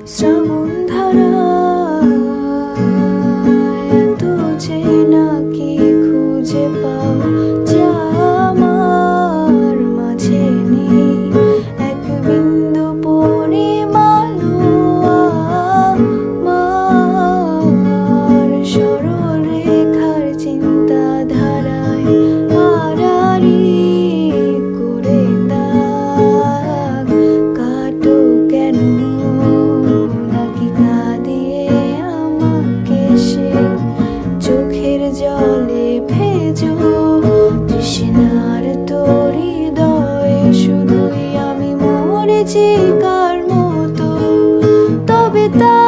শ্রাবণ ধারা এত যে নাকি খুঁজে পাও যা আমার মাঝে নেই এক বিন্দু পরিমাণও আমার সরল রেখার চিন্তাধারায় আড়াআড়ি করে দাগ কাটো কেন নাকি কাঁদিয়ে আমাকে সে চোখের জলে ভেজো তৃষ্ণার তোর হৃদয়ে শুধুই আমি মরেছি কার মতো তবে তা